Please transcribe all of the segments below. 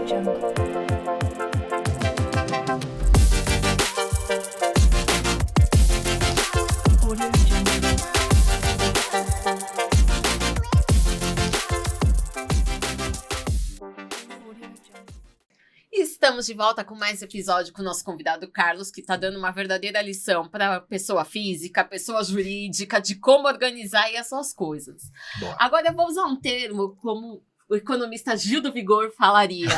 Estamos de volta com mais episódio com o nosso convidado Carlos, que está dando uma verdadeira lição para pessoa física, pessoa jurídica, de como organizar aí as suas coisas. Boa. Agora eu vou usar um termo como o economista Gil do Vigor falaria.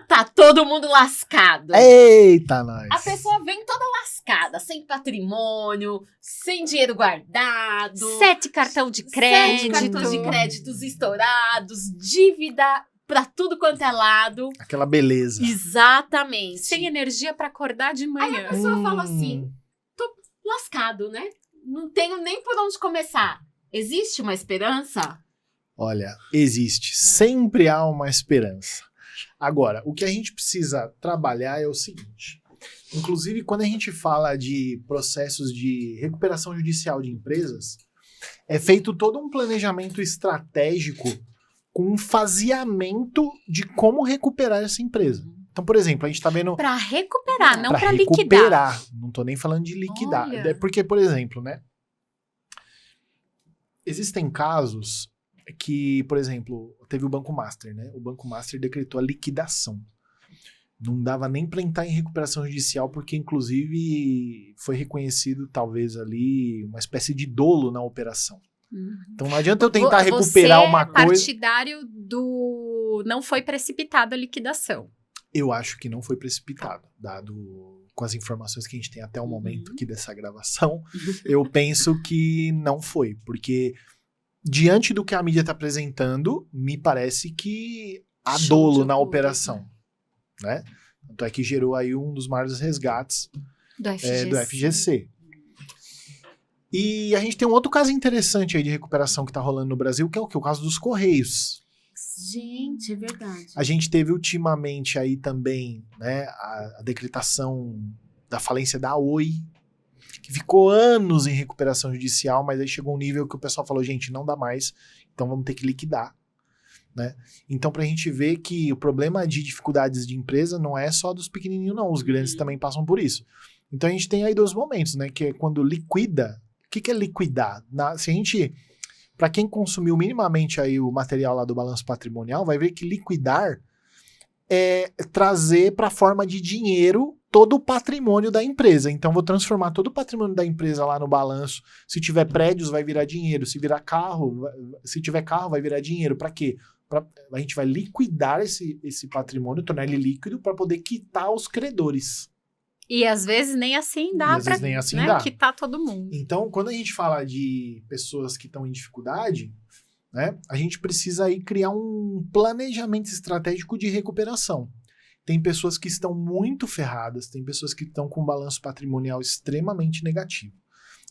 Tá todo mundo lascado. Eita, nós! A pessoa vem toda lascada, sem patrimônio, sem dinheiro guardado. 7 cartão de crédito. 7 cartões de créditos estourados, dívida pra tudo quanto é lado. Aquela beleza. Exatamente. Sem energia pra acordar de Aí manhã. a pessoa fala assim, tô lascado, né? Não tenho nem por onde começar. Existe uma esperança? Olha, existe. Sempre há uma esperança. Agora, o que a gente precisa trabalhar é o seguinte. Inclusive, quando a gente fala de processos de recuperação judicial de empresas, é feito todo um planejamento estratégico com um faseamento de como recuperar essa empresa. Então, por exemplo, a gente tá vendo... Pra recuperar, não pra liquidar. recuperar. Não tô nem falando de liquidar. Olha. É porque, por exemplo, né? Existem casos que, por exemplo, teve o Banco Master, né? O Banco Master decretou a liquidação. Não dava nem pra entrar em recuperação judicial, porque, inclusive, foi reconhecido, talvez, ali, uma espécie de dolo na operação. Então não adianta eu tentar recuperar uma coisa... Você é partidário do... Não foi precipitada a liquidação. Eu acho que não foi precipitado, dado com as informações que a gente tem até o momento aqui dessa gravação, eu penso que não foi, porque diante do que a mídia está apresentando, me parece que há dolo na operação, né? Tanto é que gerou aí um dos maiores resgates do FGC. E a gente tem um outro caso interessante aí de recuperação que está rolando no Brasil, que é o quê? O caso dos Correios. Gente, é verdade. A gente teve ultimamente aí também, né, a decretação da falência da Oi, que ficou anos em recuperação judicial, mas aí chegou um nível que o pessoal falou, gente, não dá mais, então vamos ter que liquidar, né? Então pra gente ver que o problema de dificuldades de empresa não é só dos pequenininhos não, os grandes também passam por isso. Então a gente tem aí dois momentos, né, que é quando liquida. O que é liquidar? Se a gente, para quem consumiu minimamente aí o material lá do balanço patrimonial, vai ver que liquidar é trazer para a forma de dinheiro todo o patrimônio da empresa. Então vou transformar todo o patrimônio da empresa lá no balanço. Se tiver prédios, vai virar dinheiro. Se virar carro, se tiver carro, vai virar dinheiro. Para quê? A gente vai liquidar esse patrimônio, tornar ele líquido para poder quitar os credores. E às vezes nem assim dá pra quitar todo mundo. Então, quando a gente fala de pessoas que estão em dificuldade, né, a gente precisa aí criar um planejamento estratégico de recuperação. Tem pessoas que estão muito ferradas, tem pessoas que estão com um balanço patrimonial extremamente negativo.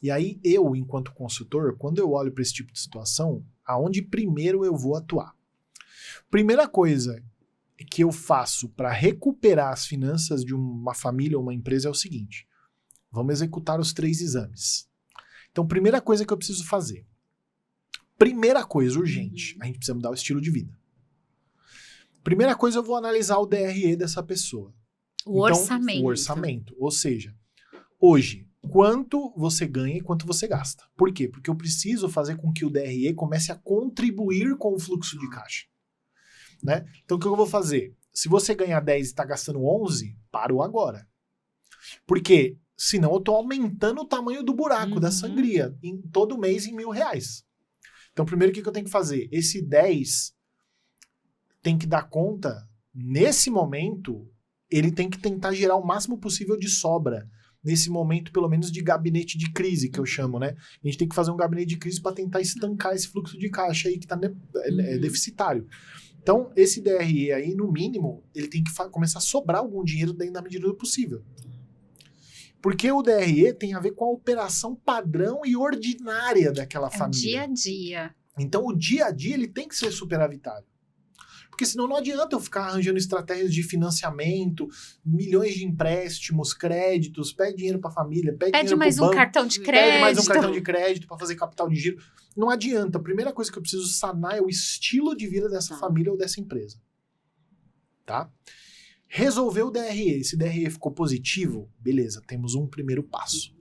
E aí eu, enquanto consultor, quando eu olho para esse tipo de situação, aonde primeiro eu vou atuar? Primeira coisa que eu faço para recuperar as finanças de uma família ou uma empresa é o seguinte: vamos executar os 3 exames. Então, primeira coisa que eu preciso fazer. Primeira coisa, urgente, a gente precisa mudar o estilo de vida. Primeira coisa, eu vou analisar o DRE dessa pessoa. O orçamento. O orçamento. Ou seja, hoje, quanto você ganha e quanto você gasta. Por quê? Porque eu preciso fazer com que o DRE comece a contribuir com o fluxo de caixa. Né? Então, o que eu vou fazer? Se você ganhar 10 e está gastando 11, parou agora. Porque, senão eu estou aumentando o tamanho do buraco da sangria todo mês em R$1.000. Então, primeiro, o que eu tenho que fazer? Esse 10 tem que dar conta, nesse momento, ele tem que tentar gerar o máximo possível de sobra. Nesse momento, pelo menos, de gabinete de crise, que eu chamo, né? A gente tem que fazer um gabinete de crise para tentar estancar esse fluxo de caixa aí que está deficitário. Então, esse DRE aí, no mínimo, ele tem que começar a sobrar algum dinheiro dentro da medida do possível. Porque o DRE tem a ver com a operação padrão e ordinária daquela família. Dia a dia. Então, o dia a dia, ele tem que ser superavitário. Porque senão não adianta eu ficar arranjando estratégias de financiamento, milhões de empréstimos, créditos, pede dinheiro para a família, pede dinheiro mais pro um banco, cartão de crédito. Pede mais um cartão de crédito para fazer capital de giro. Não adianta. A primeira coisa que eu preciso sanar é o estilo de vida dessa família ou dessa empresa. tá? Resolveu o DRE, esse DRE ficou positivo, beleza, temos um primeiro passo.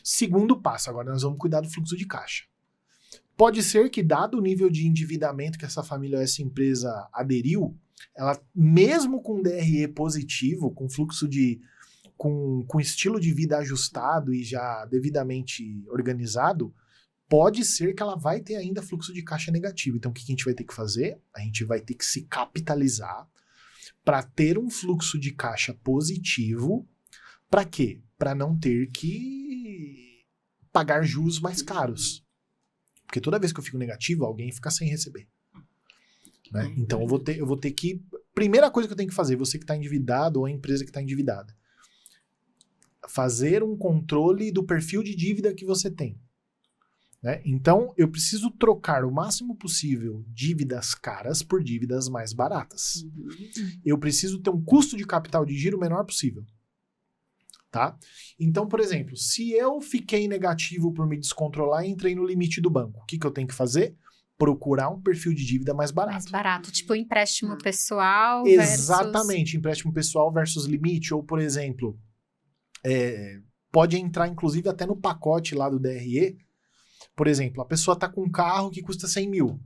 Segundo passo, agora nós vamos cuidar do fluxo de caixa. Pode ser que, dado o nível de endividamento que essa família ou essa empresa aderiu, ela, mesmo com DRE positivo, com fluxo com estilo de vida ajustado e já devidamente organizado, pode ser que ela vai ter ainda fluxo de caixa negativo. Então, o que a gente vai ter que fazer? A gente vai ter que se capitalizar para ter um fluxo de caixa positivo. Para quê? Para não ter que pagar juros mais caros. Porque toda vez que eu fico negativo, alguém fica sem receber. Né? Então, eu vou ter que... Primeira coisa que eu tenho que fazer, você que está endividado ou a empresa que está endividada, fazer um controle do perfil de dívida que você tem. Né? Então, eu preciso trocar o máximo possível dívidas caras por dívidas mais baratas. Eu preciso ter um custo de capital de giro menor possível. Tá? Então, por exemplo, se eu fiquei negativo por me descontrolar e entrei no limite do banco, o que eu tenho que fazer? Procurar um perfil de dívida mais barato. Mais barato, tipo empréstimo pessoal Exatamente, empréstimo pessoal versus limite, ou por exemplo, pode entrar inclusive até no pacote lá do DRE. Por exemplo, a pessoa tá com um carro que custa 100 mil.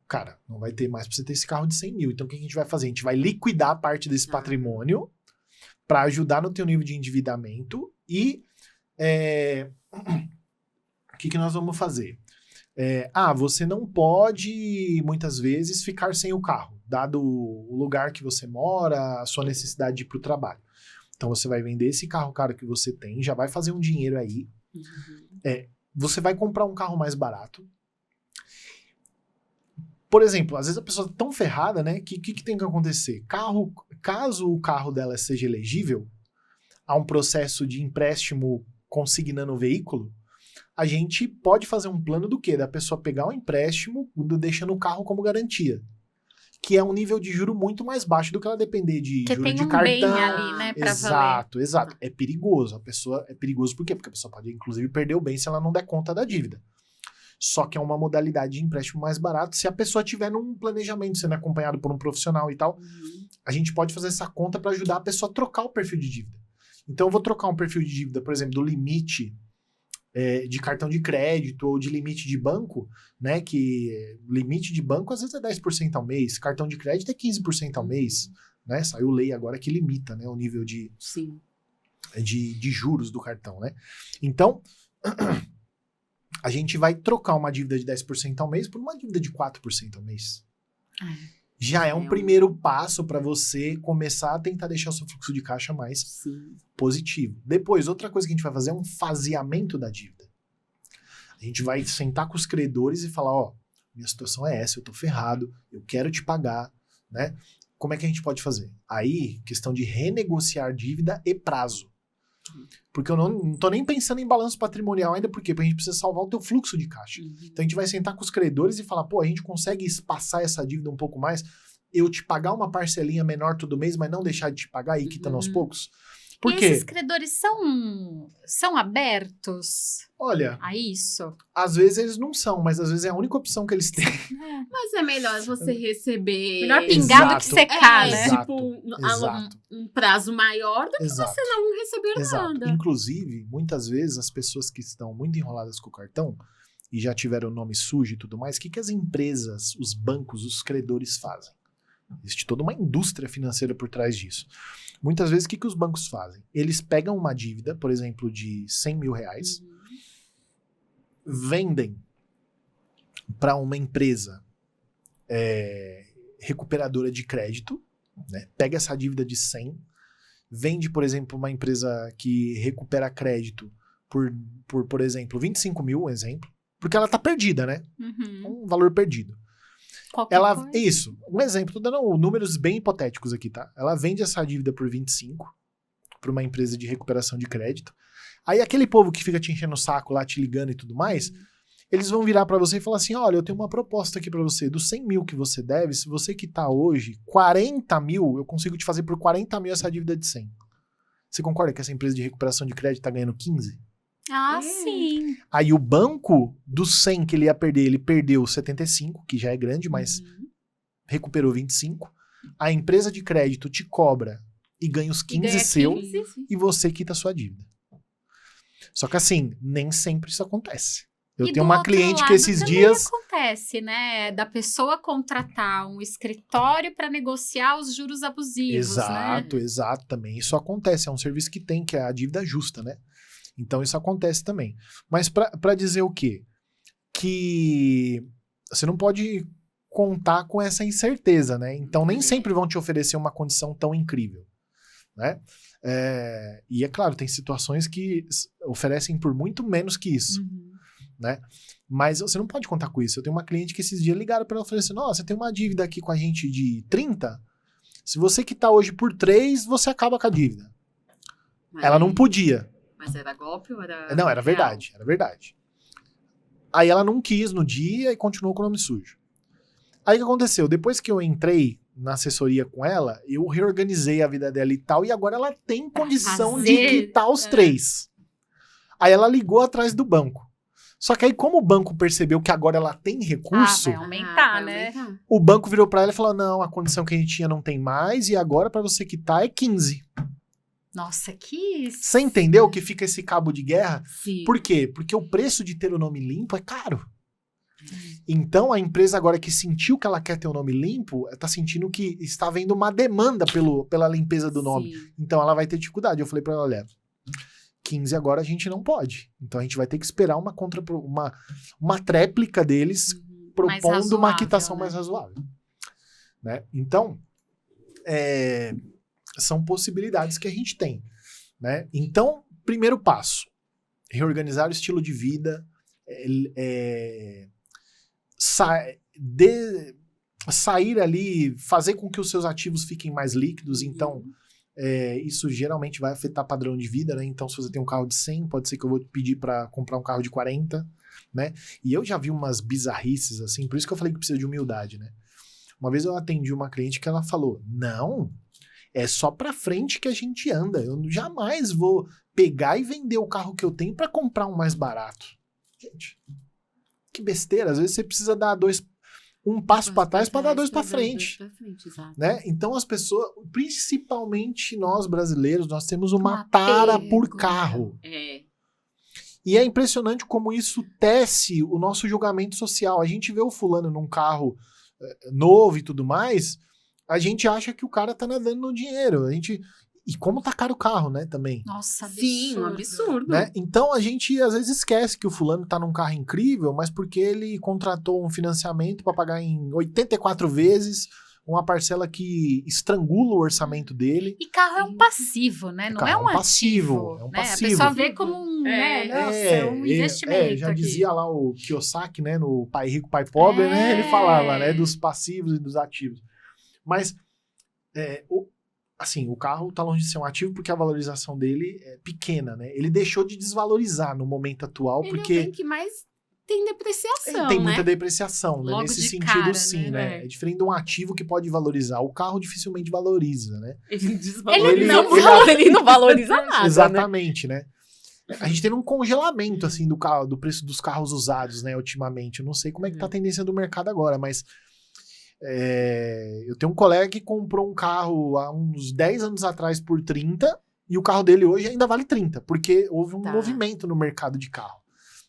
Cara, não vai ter mais pra você ter esse carro de 100 mil. Então o que a gente vai fazer? A gente vai liquidar parte desse patrimônio para ajudar no teu nível de endividamento e o que nós vamos fazer? Você não pode, muitas vezes, ficar sem o carro, dado o lugar que você mora, a sua necessidade de ir para o trabalho. Então, você vai vender esse carro caro que você tem, já vai fazer um dinheiro aí. Você vai comprar um carro mais barato. Por exemplo, às vezes a pessoa tá tão ferrada, né, que tem que acontecer? Caso o carro dela seja elegível, há um processo de empréstimo consignando o veículo, a gente pode fazer um plano do quê? Da pessoa pegar um empréstimo, deixando o carro como garantia. Que é um nível de juro muito mais baixo do que ela depender de juro de cartão. Bem ali, né, pra exato, valer. Exato. É perigoso. É perigoso por quê? Porque a pessoa pode, inclusive, perder o bem se ela não der conta da dívida. Só que é uma modalidade de empréstimo mais barato se a pessoa tiver num planejamento, sendo acompanhado por um profissional e tal. A gente pode fazer essa conta para ajudar a pessoa a trocar o perfil de dívida. Então, eu vou trocar um perfil de dívida, por exemplo, do limite de cartão de crédito ou de limite de banco, né? Que limite de banco às vezes é 10% ao mês, cartão de crédito é 15% ao mês, né? Saiu lei agora que limita, né, o nível de juros do cartão, né? Então, a gente vai trocar uma dívida de 10% ao mês por uma dívida de 4% ao mês. Já é um primeiro passo para você começar a tentar deixar o seu fluxo de caixa mais positivo. Depois, outra coisa que a gente vai fazer é um faseamento da dívida. A gente vai sentar com os credores e falar, minha situação é essa, eu tô ferrado, eu quero te pagar, né? Como é que a gente pode fazer? Aí, questão de renegociar dívida e prazo. Porque eu não tô nem pensando em balanço patrimonial ainda, porque a gente precisa salvar o teu fluxo de caixa. Então a gente vai sentar com os credores e falar, a gente consegue espaçar essa dívida um pouco mais, eu te pagar uma parcelinha menor todo mês, mas não deixar de te pagar e quitando aos poucos? Por quê? E esses credores são abertos? Olha, a isso? Às vezes eles não são, mas às vezes é a única opção que eles têm. Mas é melhor você receber... Melhor pingar do que secar, né? Um prazo maior do que você não receber nada. Inclusive, muitas vezes as pessoas que estão muito enroladas com o cartão e já tiveram o nome sujo e tudo mais, o que as empresas, os bancos, os credores fazem? Existe toda uma indústria financeira por trás disso. Muitas vezes, o que os bancos fazem? Eles pegam uma dívida, por exemplo, de 100 mil reais, vendem para uma empresa recuperadora de crédito, né? Pega essa dívida de 100, vende, por exemplo, uma empresa que recupera crédito por exemplo, 25 mil, um exemplo, porque ela está perdida, né? Um valor perdido. Isso, um exemplo, tô dando números bem hipotéticos aqui, tá? Ela vende essa dívida por 25 para uma empresa de recuperação de crédito. Aí aquele povo que fica te enchendo o saco lá, te ligando e tudo mais, eles vão virar para você e falar assim, olha, eu tenho uma proposta aqui para você, dos 100 mil que você deve, se você quitar hoje 40 mil, eu consigo te fazer por 40 mil essa dívida de 100. Você concorda que essa empresa de recuperação de crédito tá ganhando 15? Sim. Aí o banco, dos 100 que ele ia perder, ele perdeu 75, que já é grande, mas recuperou 25. a empresa de crédito te cobra e ganha os 15 seu e você quita a sua dívida. Só que assim, nem sempre isso acontece. Eu tenho uma cliente que esses dias... acontece, né? Da pessoa contratar um escritório para negociar os juros abusivos, Exato, né? exato, também. Isso acontece, é um serviço que tem, que é a dívida justa, né? Então isso acontece também. Mas para dizer o quê? Que você não pode contar com essa incerteza, né? Então nem sempre vão te oferecer uma condição tão incrível, né? E é claro, tem situações que oferecem por muito menos que isso. Né? Mas você não pode contar com isso. Eu tenho uma cliente que esses dias ligaram para ela e falaram assim, nossa, você tem uma dívida aqui com a gente de 30, se você quitar hoje por 3, você acaba com a dívida. Mas ela não podia. Mas era golpe ou era... Não, era verdade, era verdade. Aí ela não quis no dia e continuou com o nome sujo. Aí o que aconteceu? Depois que eu entrei na assessoria com ela, eu reorganizei a vida dela e tal, e agora ela tem condição de quitar os 3. Aí ela ligou atrás do banco. Só que aí, como o banco percebeu que agora ela tem recurso... vai aumentar, né? O banco virou pra ela e falou, não, a condição que a gente tinha não tem mais, e agora pra você quitar é 15. Nossa, que... Você entendeu que fica esse cabo de guerra? Sim. Por quê? Porque o preço de ter o nome limpo é caro. Então, a empresa agora que sentiu que ela quer ter o nome limpo, tá sentindo que está havendo uma demanda pela limpeza do nome. Sim. Então, ela vai ter dificuldade. Eu falei pra ela, olha... 15 agora a gente não pode. Então a gente vai ter que esperar uma tréplica deles propondo uma quitação mais razoável. Né? Então, são possibilidades que a gente tem. Né? Então, primeiro passo, reorganizar o estilo de vida, sair ali, fazer com que os seus ativos fiquem mais líquidos. Então, isso geralmente vai afetar padrão de vida, né? Então, se você tem um carro de 100, pode ser que eu vou te pedir para comprar um carro de 40, né? E eu já vi umas bizarrices, assim, por isso que eu falei que precisa de humildade, né? Uma vez eu atendi uma cliente que ela falou, não, é só pra frente que a gente anda, eu jamais vou pegar e vender o carro que eu tenho para comprar um mais barato. Gente, que besteira, às vezes você precisa dar um passo para trás para dar 2 para frente. Né? Então as pessoas, principalmente nós brasileiros, nós temos uma tara por carro. E é impressionante como isso tece o nosso julgamento social. A gente vê o fulano num carro novo e tudo mais, a gente acha que o cara tá nadando no dinheiro. E como tá caro o carro, né, também. Nossa, absurdo. Sim, um absurdo. Né? Então a gente às vezes esquece que o fulano tá num carro incrível, mas porque ele contratou um financiamento para pagar em 84 vezes uma parcela que estrangula o orçamento dele. E carro é um passivo, né? Não é um passivo. É um né? passivo. A pessoa vê como um, um investimento. Já dizia lá o Kiyosaki, né, no Pai Rico, Pai Pobre, né? Ele falava, né, dos passivos e dos ativos. Mas assim, o carro tá longe de ser um ativo porque a valorização dele é pequena, né? Ele deixou de desvalorizar no momento atual porque... Ele é o bem que mais tem depreciação, ele tem muita depreciação, né? Logo Nesse de sentido, cara, sim, né? É diferente de um ativo que pode valorizar. O carro dificilmente valoriza, né? Ele desvaloriza. Ele não valoriza nada, exatamente, né? A gente tem um congelamento, assim, do preço dos carros usados, né, ultimamente. Eu não sei como é que tá a tendência do mercado agora, mas... eu tenho um colega que comprou um carro há uns 10 anos atrás por 30 e o carro dele hoje ainda vale 30, porque houve um movimento no mercado de carro,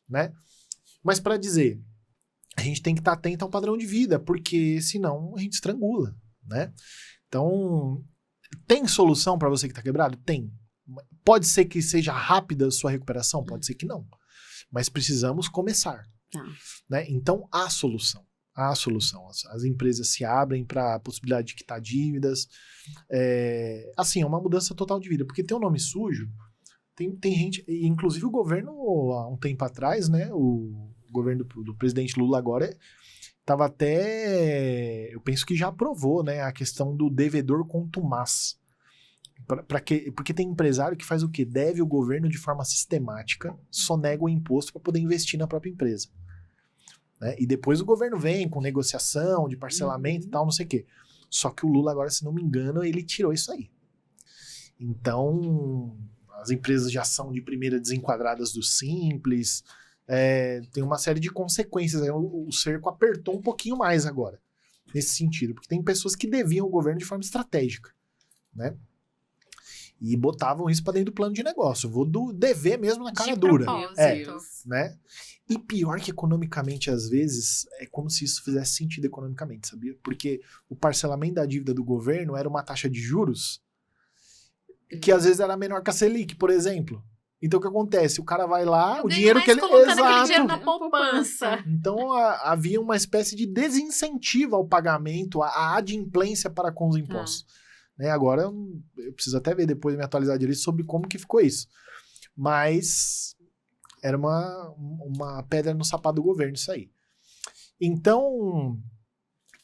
né? Mas para dizer, a gente tem que estar atento ao padrão de vida, porque senão a gente estrangula, né? Então, tem solução para você que tá quebrado? Tem. Pode ser que seja rápida a sua recuperação? Pode ser que não. Mas precisamos começar, né? Então, há solução. Há solução. As empresas se abrem para a possibilidade de quitar dívidas. Assim, é uma mudança total de vida. Porque tem um nome sujo, tem gente... Inclusive o governo, há um tempo atrás, né? O governo do presidente Lula agora estava até... Eu penso que já aprovou, né? A questão do devedor contumaz. Porque tem empresário que faz o quê? Deve o governo de forma sistemática, só nega o imposto para poder investir na própria empresa. Né? E depois o governo vem com negociação de parcelamento e tal, não sei o quê. Só que o Lula agora, se não me engano, ele tirou isso aí. Então, as empresas já são de primeira desenquadradas do Simples, tem uma série de consequências. O cerco apertou um pouquinho mais agora. nesse sentido. Porque tem pessoas que deviam o governo de forma estratégica, né? E botavam isso para dentro do plano de negócio. Vou dever mesmo na cara dura. Né? E pior que economicamente, às vezes, é como se isso fizesse sentido economicamente, sabia? Porque o parcelamento da dívida do governo era uma taxa de juros que às vezes era menor que a Selic, por exemplo. Então o que acontece? O cara vai lá, o dinheiro que ele... colocando aquele dinheiro na poupança. Então havia uma espécie de desincentivo ao pagamento, a adimplência para com os impostos. Né? Agora eu preciso até ver depois me atualizar direito sobre como que ficou isso. Mas era uma pedra no sapato do governo isso aí. Então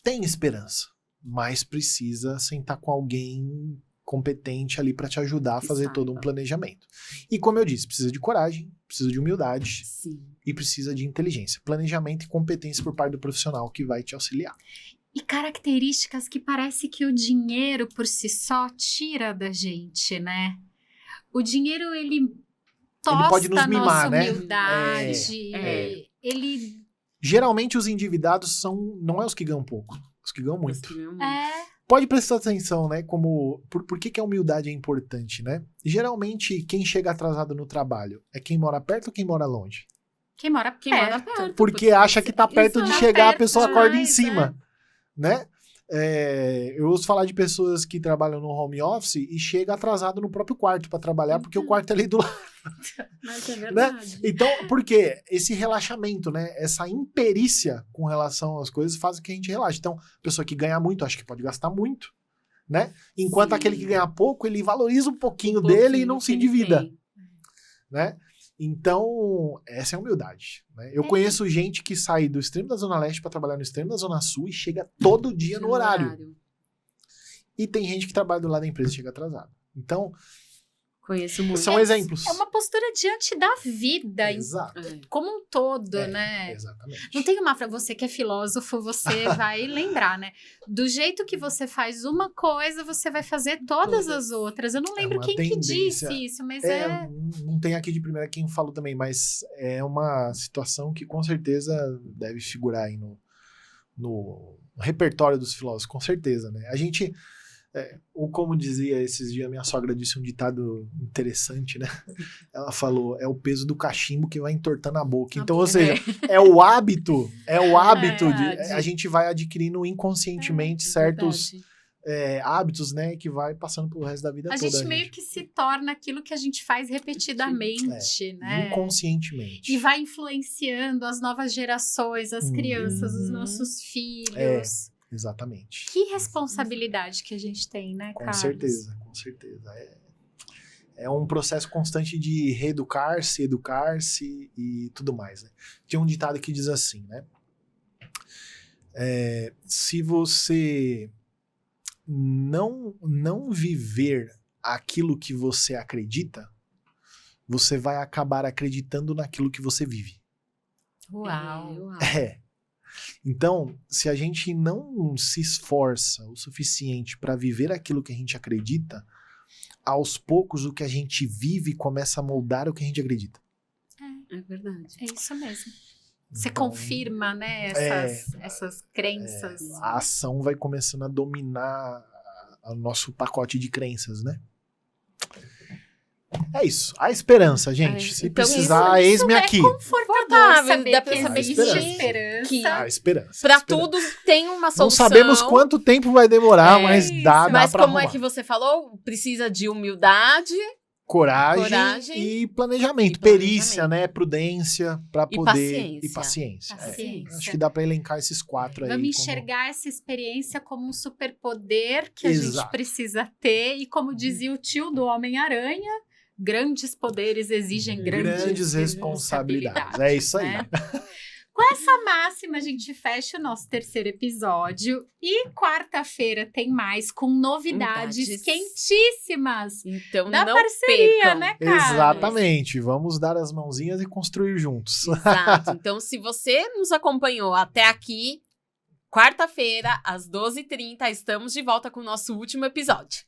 tem esperança, mas precisa sentar com alguém competente ali para te ajudar a fazer todo um planejamento. E como eu disse, precisa de coragem, precisa de humildade. Sim. E precisa de inteligência, planejamento e competência por parte do profissional que vai te auxiliar. E características que parece que o dinheiro por si só tira da gente, né? O dinheiro, ele tosta pode nos mimar, a nossa né? humildade. Ele... Geralmente os endividados não é os que ganham pouco, os que ganham muito. Pode prestar atenção, né? Como, por que a humildade é importante, né? Geralmente, quem chega atrasado no trabalho é quem mora perto ou quem mora longe? Quem mora perto. Porque acha que tá perto de chegar, a pessoa acorda em cima, né? Eu ouço falar de pessoas que trabalham no home office e chega atrasado no próprio quarto para trabalhar, porque o quarto é ali do lado. Mas é verdade. Né? Então, por quê? Esse relaxamento, né? Essa imperícia com relação às coisas faz com que a gente relaxe. Então, a pessoa que ganha muito, acha que pode gastar muito, né? Enquanto aquele que ganha pouco, ele valoriza um pouquinho dele e não se endivida, né? Então, essa é a humildade, né? Eu conheço gente que sai do extremo da Zona Leste para trabalhar no extremo da Zona Sul e chega todo dia no horário. E tem gente que trabalha do lado da empresa e chega atrasado. Então, conheço muito. São exemplos. É uma postura diante da vida, Exato. como um todo, né? Exatamente. Não tem uma frase, você que é filósofo, você vai lembrar, né? Do jeito que você faz uma coisa, você vai fazer todas as outras. Eu não lembro quem que disse isso, mas Não tem aqui de primeira quem falou também, mas é uma situação que com certeza deve figurar aí no repertório dos filósofos, com certeza, né? A gente... ou como dizia esses dias, minha sogra disse um ditado interessante, né? Ela falou, é o peso do cachimbo que vai entortando a boca. Então, ou seja, é o hábito de... A gente vai adquirindo inconscientemente certos hábitos, né? Que vai passando pro resto da vida toda. A gente meio que se torna aquilo que a gente faz repetidamente, né? Inconscientemente. E vai influenciando as novas gerações, as crianças, os nossos filhos. Exatamente. Que responsabilidade que a gente tem, né, Carlos? Com certeza. É um processo constante de reeducar-se, educar-se e tudo mais, né? Tem um ditado que diz assim, né? Se você não viver aquilo que você acredita, você vai acabar acreditando naquilo que você vive. Uau! Então, se a gente não se esforça o suficiente para viver aquilo que a gente acredita, aos poucos o que a gente vive começa a moldar o que a gente acredita. É verdade. É isso mesmo. Você Então, confirma, né, essas crenças. A ação vai começando a dominar o nosso pacote de crenças, né? É isso. A esperança, gente. Se então precisar, eis-me aqui. É confortável saber dá que pra saber existe que A esperança. pra tudo tem uma solução. Não sabemos quanto tempo vai demorar, mas dá Mas pra como arrumar. é que você falou? Precisa de humildade Coragem e planejamento. Perícia, né? Prudência para poder... E paciência. Paciência. Acho que dá para elencar esses 4 aí. Vamos enxergar essa experiência como um superpoder que a gente Exato. precisa ter. E como dizia o tio do Homem-Aranha, grandes poderes exigem grandes responsabilidades. É isso aí. Né? Com essa máxima, a gente fecha o nosso 3º episódio. E quarta-feira tem mais, com novidades quentíssimas. Então da não parceria, percam. né, Carlos? Exatamente. Vamos dar as mãozinhas e construir juntos. Exato. Então, se você nos acompanhou até aqui, quarta-feira, às 12h30, estamos de volta com o nosso último episódio.